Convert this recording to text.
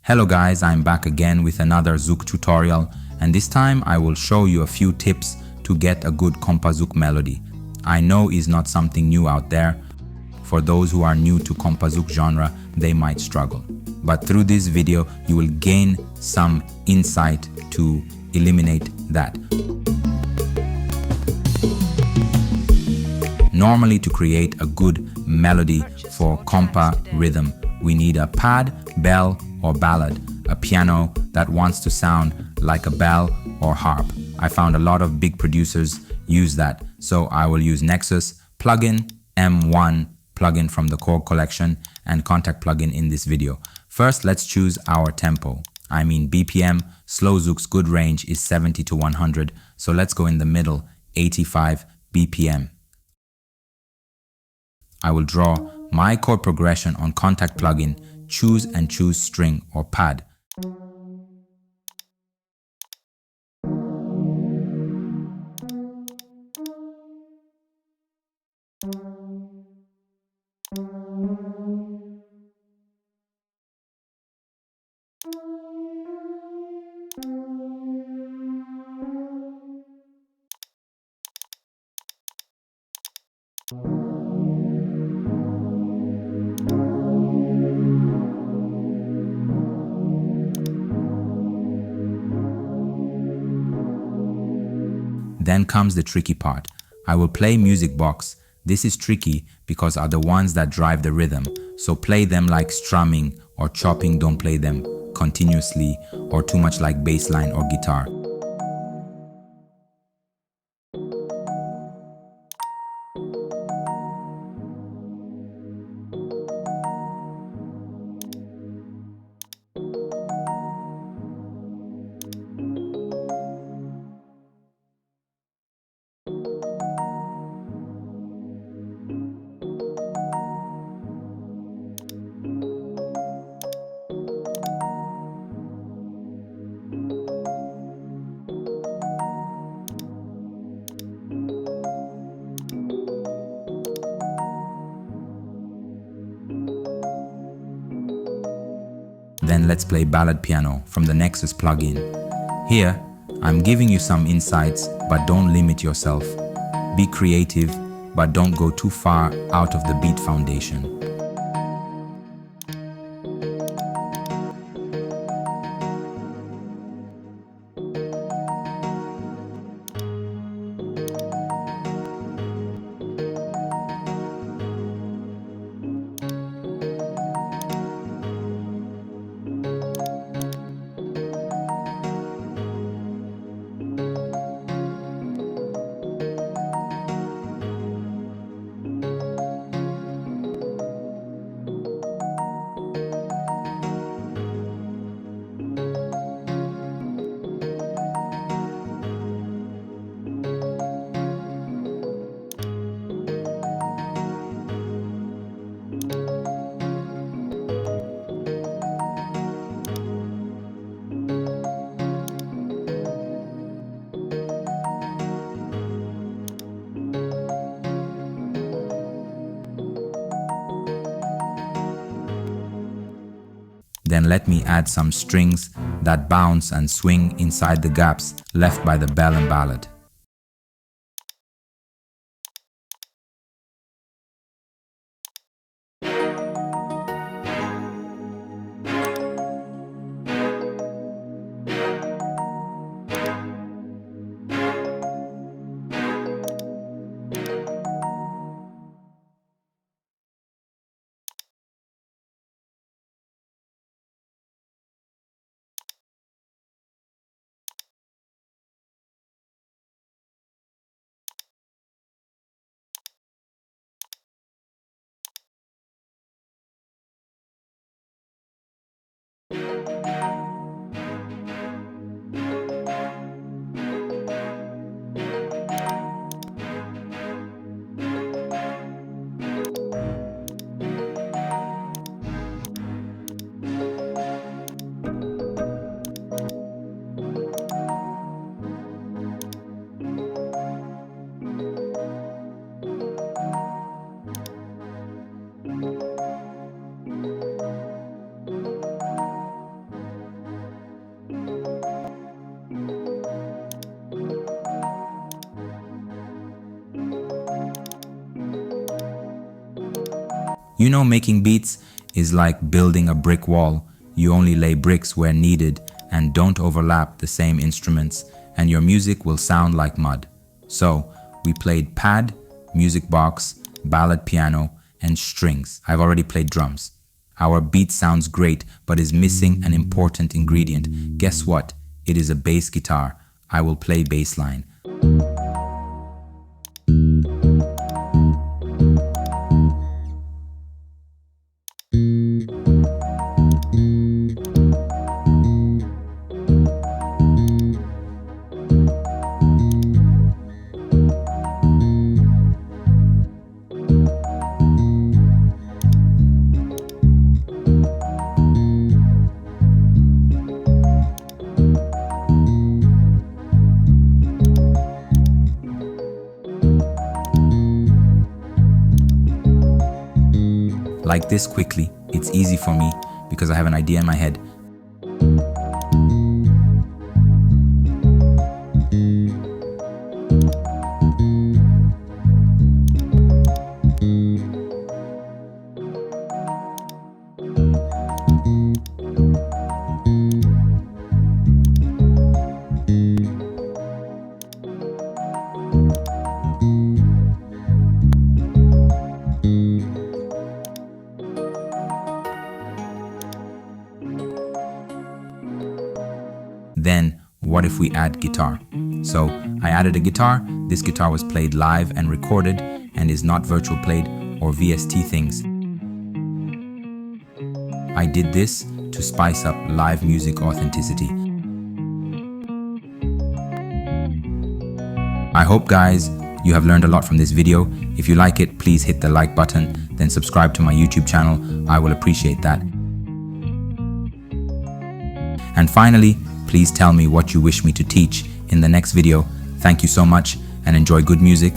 Hello guys, I'm back again with another Zouk tutorial, and this time I will show you a few tips to get a good Kompa Zouk melody. I know it's not something new out there. For those who are new to Kompa Zouk genre, they might struggle. But through this video, you will gain some insight to eliminate that. Normally, to create a good melody for Kompa rhythm, we need a pad, bell, or ballad, a piano that wants to sound like a bell or harp. I found a lot of big producers use that, so I will use Nexus plugin, M1 plugin from the Chord collection, and Contact plugin in this video. First, let's choose our tempo. I mean BPM. Slow Zouk's good range is 70 to 100, so let's go in the middle, 85 BPM. I will draw my chord progression on Contact plugin, choose string or pad. Then comes the tricky part. I will play music box. This is tricky because are the ones that drive the rhythm. So play them like strumming or chopping, don't play them continuously or too much like bass line or guitar. Then let's play Ballad piano from the Nexus plugin. Here, I'm giving you some insights, but don't limit yourself. Be creative, but don't go too far out of the beat foundation. Then let me add some strings that bounce and swing inside the gaps left by the bell and ballad. You know, making beats is like building a brick wall. You only lay bricks where needed and don't overlap the same instruments, and your music will sound like mud. So, we played pad, music box, ballad piano, and strings. I've already played drums. Our beat sounds great, but is missing an important ingredient. Guess what? It is a bass guitar. I will play bass line. Like this quickly. It's easy for me because I have an idea in my head. Then, what if we add guitar? So, I added a guitar. This guitar was played live and recorded and is not virtual played or VST things. I did this to spice up live music authenticity. I hope, guys, you have learned a lot from this video. If you like it, please hit the like button, then subscribe to my YouTube channel. I will appreciate that. And finally, please tell me what you wish me to teach in the next video. Thank you so much and enjoy good music.